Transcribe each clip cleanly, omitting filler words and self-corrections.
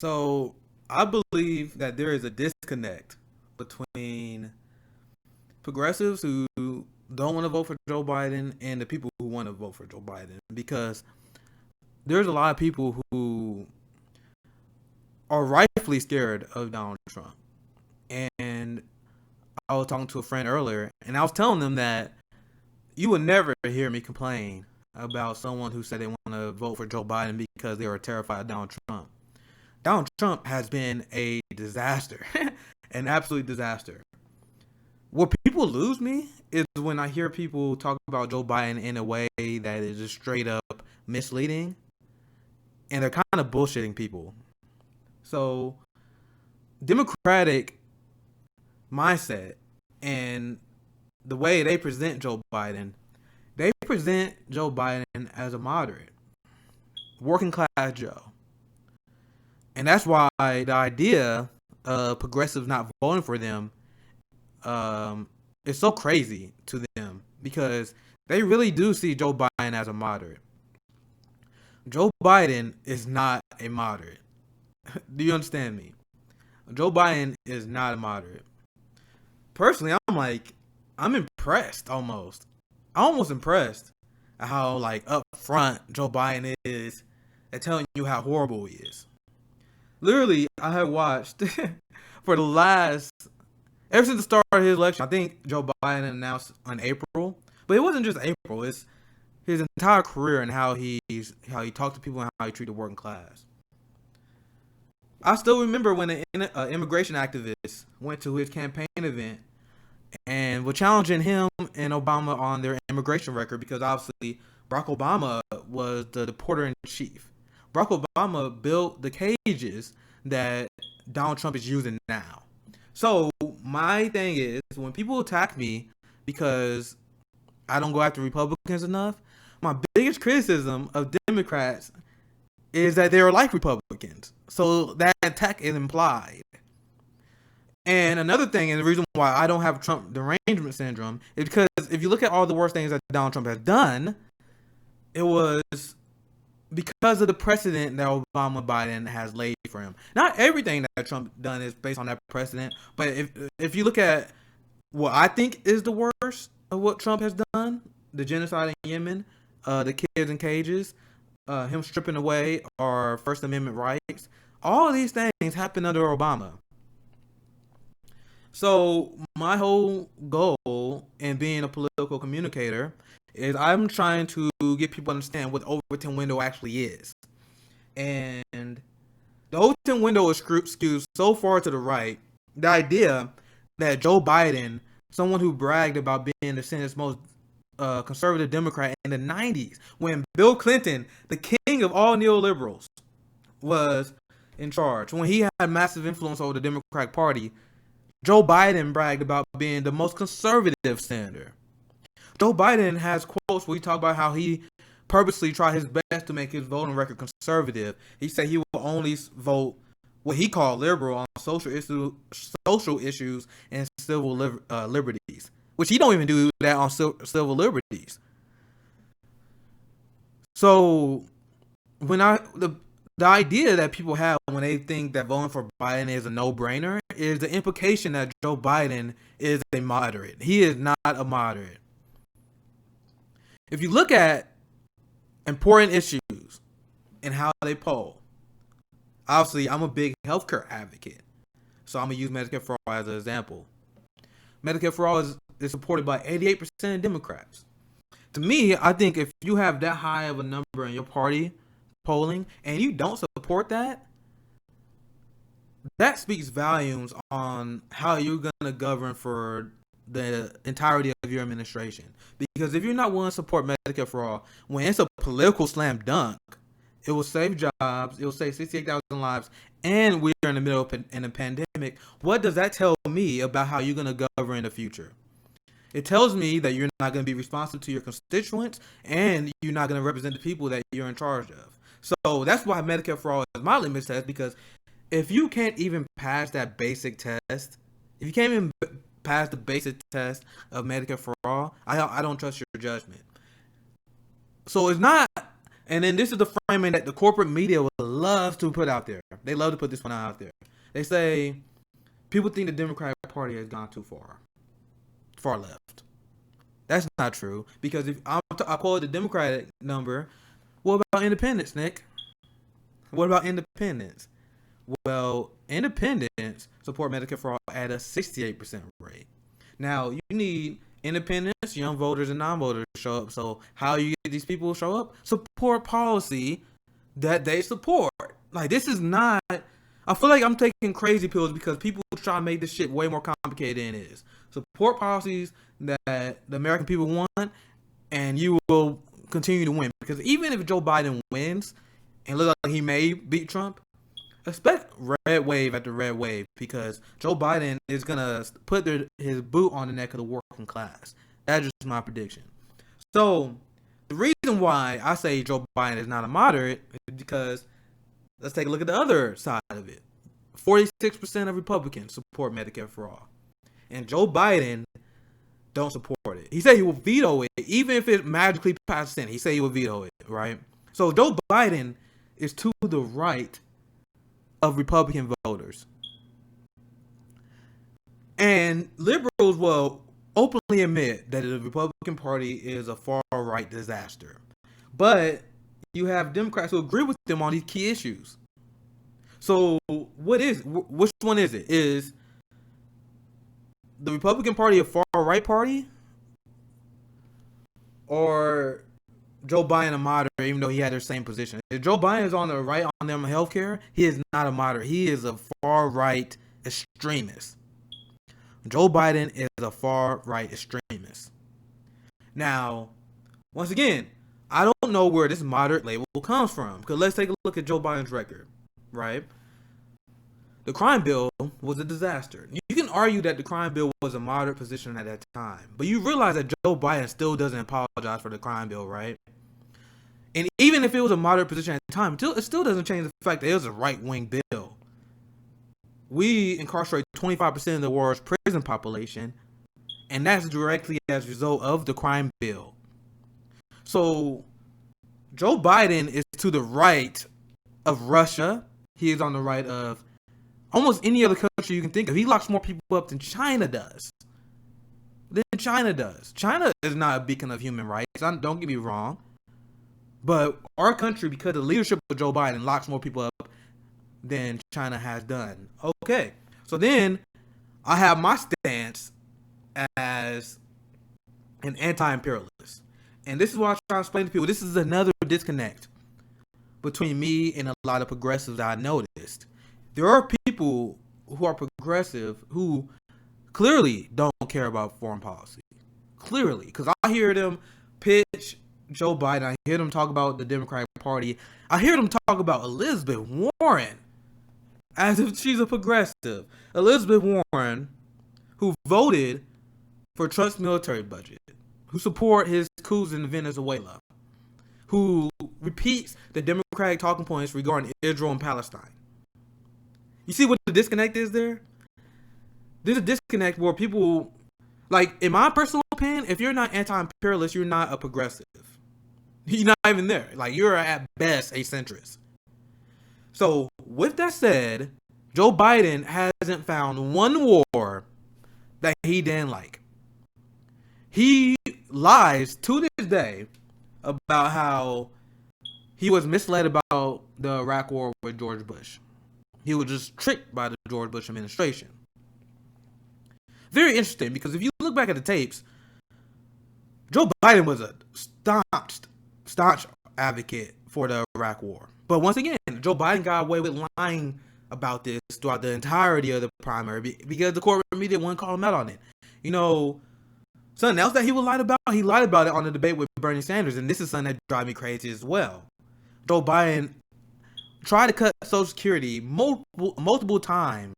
So I believe that there is a disconnect between progressives who don't want to vote for Joe Biden and the people who want to vote for Joe Biden, because there's a lot of people who are rightfully scared of Donald Trump. And I was talking to a friend earlier, and I was telling them that you would never hear me complain about someone who said they want to vote for Joe Biden because they were terrified of Donald Trump. Donald Trump has been a disaster, an absolute disaster. Where people lose me is when I hear people talk about Joe Biden in a way that is just straight up misleading, and they're kind of bullshitting people. So, Democratic mindset and the way they present Joe Biden, they present Joe Biden as a moderate, working class Joe. And that's why the idea of progressives not voting for them is so crazy to them, because they really do see Joe Biden as a moderate. Joe Biden is not a moderate. Do you understand me? Joe Biden is not a moderate. Personally, I'm impressed almost. I'm almost impressed at how upfront Joe Biden is at telling you how horrible he is. Literally, I have watched for the last ever since the start of his election. I think Joe Biden announced on April, but it wasn't just April. It's his entire career and how he talked to people and how he treated the working class. I still remember when an immigration activist went to his campaign event and were challenging him and Obama on their immigration record, because obviously Barack Obama was the deporter in chief. Barack Obama built the cages that Donald Trump is using now. So my thing is, when people attack me because I don't go after Republicans enough, my biggest criticism of Democrats is that they're like Republicans. So that attack is implied. And another thing, and the reason why I don't have Trump derangement syndrome, is because if you look at all the worst things that Donald Trump has done, it was because of the precedent that Obama Biden has laid for him. Not everything that Trump done is based on that precedent, but if you look at what I think is the worst of what Trump has done, the genocide in Yemen, the kids in cages, him stripping away our First Amendment rights, all of these things happened under Obama. So my whole goal in being a political communicator is I'm trying to get people to understand what the Overton window actually is. And the Overton window is skewed so far to the right. The idea that Joe Biden, someone who bragged about being the Senate's most conservative Democrat in the 90s, when Bill Clinton, the king of all neoliberals, was in charge, when he had massive influence over the Democratic Party, Joe Biden bragged about being the most conservative senator. Joe Biden has quotes where he talked about how he purposely tried his best to make his voting record conservative. He said he will only vote what he called liberal on social issues and civil liberties, which he don't even do that on civil liberties. So when the idea that people have when they think that voting for Biden is a no-brainer is the implication that Joe Biden is a moderate. He is not a moderate. If you look at important issues and how they poll, obviously I'm a big healthcare advocate, so I'm going to use Medicare for All as an example. Medicare for All is supported by 88% of Democrats. To me, I think if you have that high of a number in your party polling and you don't support that, that speaks volumes on how you're going to govern for the entirety of your administration. Because if you're not willing to support Medicare for All, when it's a political slam dunk, it will save jobs, it will save 68,000 lives, and we're in the middle of a pandemic. What does that tell me about how you're going to govern in the future? It tells me that you're not going to be responsive to your constituents, and you're not going to represent the people that you're in charge of. So that's why Medicare for All is my litmus test, because if you can't even pass that basic test, if you can't even pass the basic test of Medicare for All, I don't trust your judgment. So it's not And then this is the framing that the corporate media would love to put out there. They love to put this one out there. They say people think the Democratic Party has gone too far left. That's not true, because if I quote the Democratic number, what about independents, Nick? What about independents? Well, independents support Medicare for all at a 68% rate. Now, you need independents, young voters, and non-voters to show up. So how you get these people to show up? Support policy that they support. Like, this is not... I feel like I'm taking crazy pills because people try to make this shit way more complicated than it is. Support policies that the American people want, and you will continue to win. Because even if Joe Biden wins and looks like he may beat Trump, expect red wave after red wave, because Joe Biden is going to put his boot on the neck of the working class. That's just my prediction. So the reason why I say Joe Biden is not a moderate is because let's take a look at the other side of it. 46% of Republicans support Medicare for all. And Joe Biden don't support it. He said he will veto it, even if it magically passes in. He said he will veto it, right? So Joe Biden is to the right of Republican voters. And liberals will openly admit that the Republican Party is a far-right disaster. But you have Democrats who agree with them on these key issues. So which one is it? Is the Republican Party a far-right party? Or Joe Biden a moderate, even though he had the same position? If Joe Biden is on the right on them healthcare, he is not a moderate. He is a far-right extremist. Joe Biden is a far-right extremist. Now, once again, I don't know where this moderate label comes from. Because let's take a look at Joe Biden's record, right? The crime bill was a disaster. You can argue that the crime bill was a moderate position at that time. But you realize that Joe Biden still doesn't apologize for the crime bill, right? And even if it was a moderate position at the time, it still doesn't change the fact that it was a right-wing bill. We incarcerate 25% of the world's prison population, and that's directly as a result of the crime bill. So Joe Biden is to the right of Russia. He is on the right of almost any other country you can think of. He locks more people up than China does. China is not a beacon of human rights. Don't get me wrong. But our country, because the leadership of Joe Biden, locks more people up than China has done. Okay. So then I have my stance as an anti-imperialist. And this is what I try to explain to people. This is another disconnect between me and a lot of progressives I noticed. There are people who are progressive who clearly don't care about foreign policy. Clearly. Because I hear them pitch Joe Biden. I hear them talk about the Democratic Party. I hear them talk about Elizabeth Warren as if she's a progressive. Elizabeth Warren, who voted for Trump's military budget, who support his coups in Venezuela, who repeats the Democratic talking points regarding Israel and Palestine. You see what the disconnect is there? There's a disconnect where people, like, in my personal opinion, if you're not anti-imperialist, you're not a progressive. You're not even there. Like, you're at best a centrist. So, with that said, Joe Biden hasn't found one war that he didn't like. He lies to this day about how he was misled about the Iraq War with George Bush. He was just tricked by the George Bush administration. Very interesting, because if you look back at the tapes, Joe Biden was a staunch advocate for the Iraq War. But once again, Joe Biden got away with lying about this throughout the entirety of the primary because the corporate media wouldn't call him out on it. You know, something else that he lied about it on the debate with Bernie Sanders, and this is something that drives me crazy as well. Joe Biden tried to cut Social Security multiple times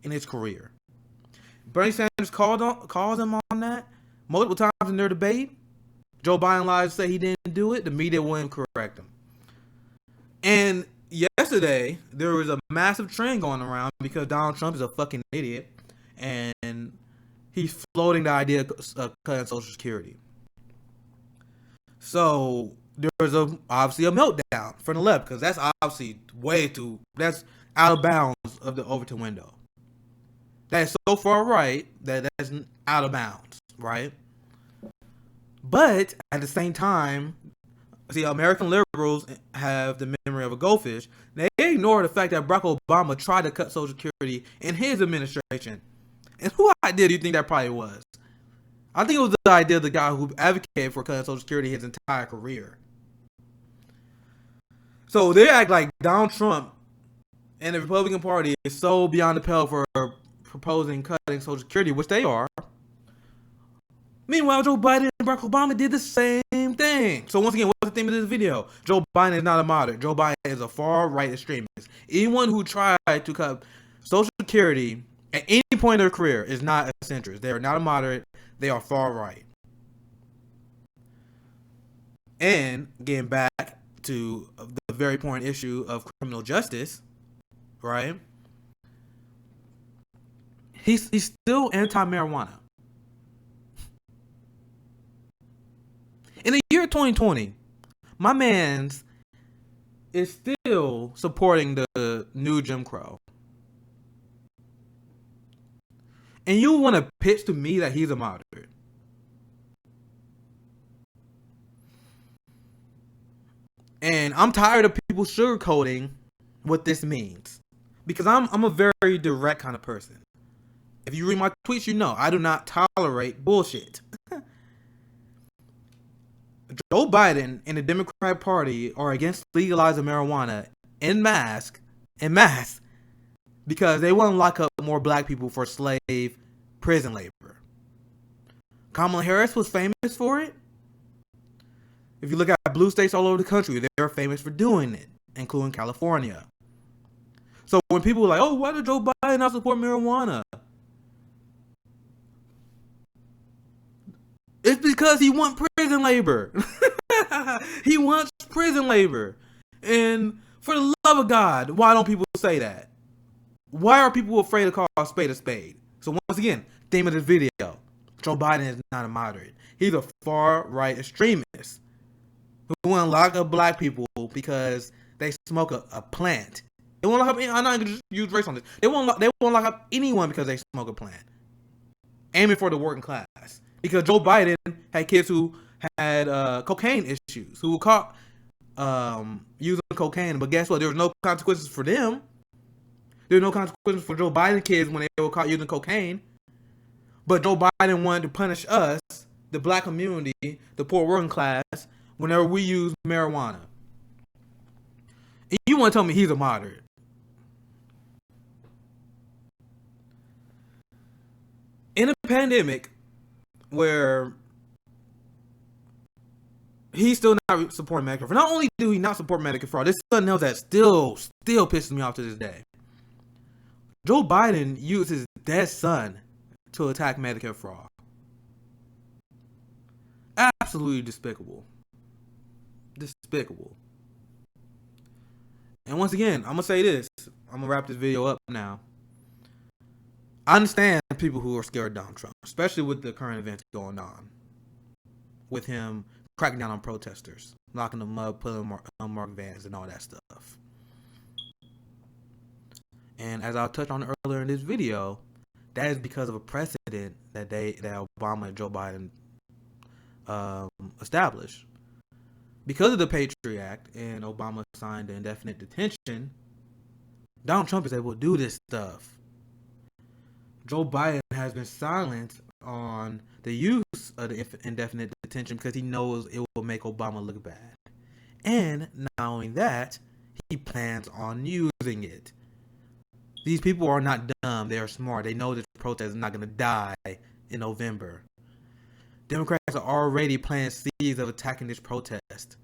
in his career. Bernie Sanders calls him on that multiple times in their debate. Joe Biden lied to say he didn't do it. The media wouldn't correct him. And yesterday, there was a massive trend going around because Donald Trump is a fucking idiot, and he's floating the idea of cutting Social Security. So there was obviously a meltdown from the left, because that's obviously that's out of bounds of the Overton window. That is so far right that's out of bounds, right? But at the same time, see, American liberals have the memory of a goldfish. They ignore the fact that Barack Obama tried to cut Social Security in his administration. And who idea do you think that probably was? I think it was the idea of the guy who advocated for cutting Social Security his entire career. So they act like Donald Trump and the Republican Party is so beyond the pale for proposing cutting Social Security, which they are. Meanwhile, Joe Biden and Barack Obama did the same thing. So once again, what's the theme of this video? Joe Biden is not a moderate. Joe Biden is a far-right extremist. Anyone who tried to cut Social Security at any point in their career is not a centrist. They are not a moderate. They are far-right. And getting back to the very important issue of criminal justice, right? He's still anti-marijuana. In the year 2020, my man's is still supporting the new Jim Crow. And you want to pitch to me that he's a moderate? And I'm tired of people sugarcoating what this means. Because I'm a very direct kind of person. If you read my tweets, you know I do not tolerate bullshit. Joe Biden and the Democratic Party are against legalizing marijuana en masse because they want to lock up more black people for slave prison labor. Kamala Harris was famous for it. If you look at blue states all over the country, they're famous for doing it, including California. So when people are like, oh, why did Joe Biden not support marijuana? It's because he wants prison labor. He wants prison labor. And for the love of God, why don't people say that? Why are people afraid to call a spade a spade? So once again, theme of this video, Joe Biden is not a moderate. He's a far-right extremist who want to lock up black people because they smoke a plant. They won't lock up. I'm not going to use race on this. They won't lock up anyone because they smoke a plant. Aiming for the working class. Because Joe Biden had kids who had cocaine issues, who were caught using cocaine. But guess what? There was no consequences for them. There were no consequences for Joe Biden kids when they were caught using cocaine. But Joe Biden wanted to punish us, the black community, the poor working class, whenever we use marijuana. And you want to tell me he's a moderate? In a pandemic where he's still not supporting Medicare fraud. Not only do he not support Medicare fraud, this is something else that still pisses me off to this day. Joe Biden used his dead son to attack Medicare fraud. Absolutely despicable. Despicable. And once again, I'm going to say this. I'm going to wrap this video up now. I understand people who are scared of Donald Trump, especially with the current events going on. With him cracking down on protesters, locking them up, putting them on marked vans and all that stuff. And as I touched on earlier in this video, that is because of a precedent that Obama and Joe Biden established. Because of the Patriot Act and Obama signed the indefinite detention, Donald Trump is able to do this stuff. Joe Biden has been silent on the use of the indefinite detention because he knows it will make Obama look bad. And not only that, he plans on using it. These people are not dumb. They are smart. They know this protest is not going to die in November. Democrats are already planting seeds of attacking this protest.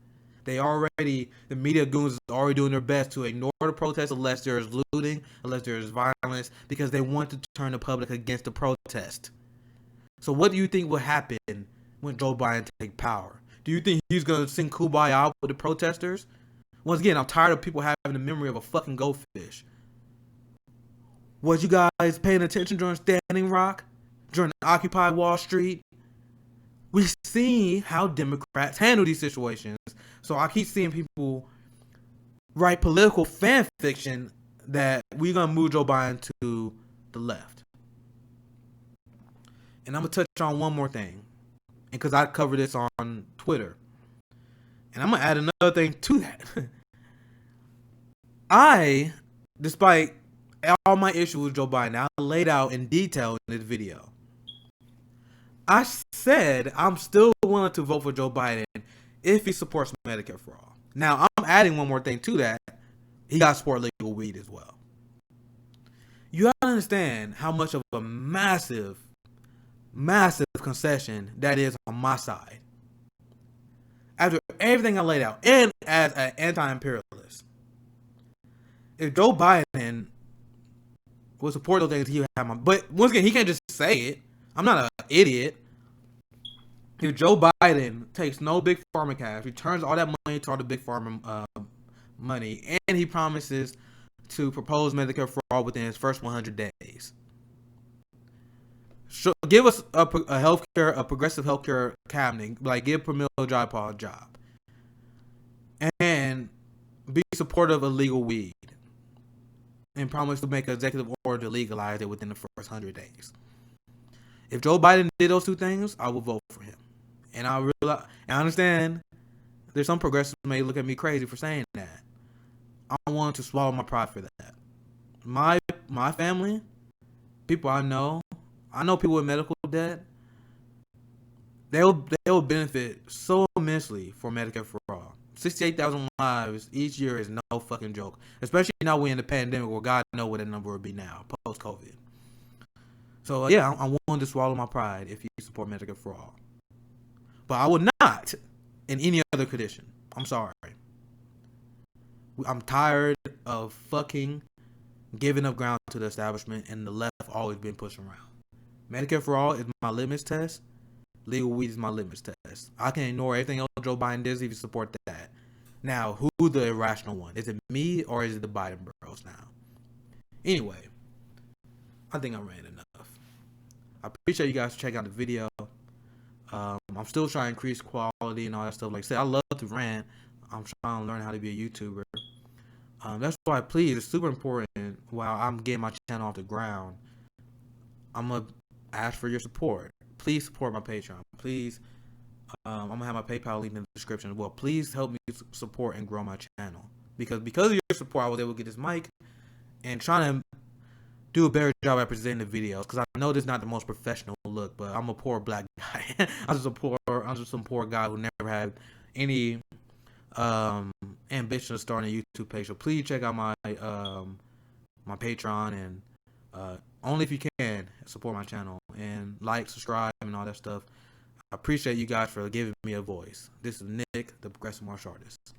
The media goons are already doing their best to ignore the protest unless there is looting, unless there is violence, because they want to turn the public against the protest. So what do you think will happen when Joe Biden takes power? Do you think he's going to sing Kumbaya with the protesters? Once again, I'm tired of people having the memory of a fucking goldfish. Was you guys paying attention during Standing Rock? During Occupy Wall Street? We see how Democrats handle these situations So I keep seeing people write political fan fiction that we're gonna move Joe Biden to the left. And I'm gonna touch on one more thing, and because I covered this on Twitter, and I'm gonna add another thing to that. I, despite all my issues with Joe Biden, I laid out in detail in this video. I said I'm still willing to vote for Joe Biden if he supports Medicare for all. Now, I'm adding one more thing to that. He got to support legal weed as well. You have to understand how much of a massive concession that is on my side. After everything I laid out, and as an anti-imperialist, if Joe Biden would support those things, he would have my. But once again, he can't just say it. I'm not an idiot. If Joe Biden takes no big pharma cash, returns all that money to all the big pharma money, and he promises to propose Medicare for all within his first 100 days. Give us a progressive healthcare cabinet, like give Pramila Jayapal a job, and be supportive of legal weed, and promise to make an executive order to legalize it within the first 100 days. If Joe Biden did those two things, I would vote for him. And I understand there's some progressives who may look at me crazy for saying that. I want to swallow my pride for that. My family, people I know people with medical debt, they'll benefit so immensely for Medicare for all. 68,000 lives each year is no fucking joke. Especially now we're in the pandemic where God knows what the number will be now, post-COVID. So yeah, I'm willing to swallow my pride if you support Medicare for all. But I would not in any other condition. I'm sorry. I'm tired of fucking giving up ground to the establishment and the left always been pushing around. Medicare for all is my litmus test. Legal weed is my litmus test. I can ignore everything else Joe Biden does if you support that. Now, who's the irrational one? Is it me or is it the Biden bros now? Anyway, I think I ran enough. I appreciate you guys checking out the video. I'm still trying to increase quality and all that stuff. Like I said, I love to rant. I'm trying to learn how to be a YouTuber. That's why, please, it's super important while I'm getting my channel off the ground. I'm going to ask for your support. Please support my Patreon. Please, I'm going to have my PayPal link in the description as well. Please help me support and grow my channel. Because of your support, I was able to get this mic and trying to do a better job at presenting the videos. Because I know this is not the most professional look, but I'm a poor black guy. I'm just some poor guy who never had any ambition to start a YouTube page. So please check out my my Patreon and only if you can support my channel and like, subscribe, and all that stuff. I appreciate you guys for giving me a voice. This is Nick, the Progressive Martial Artist.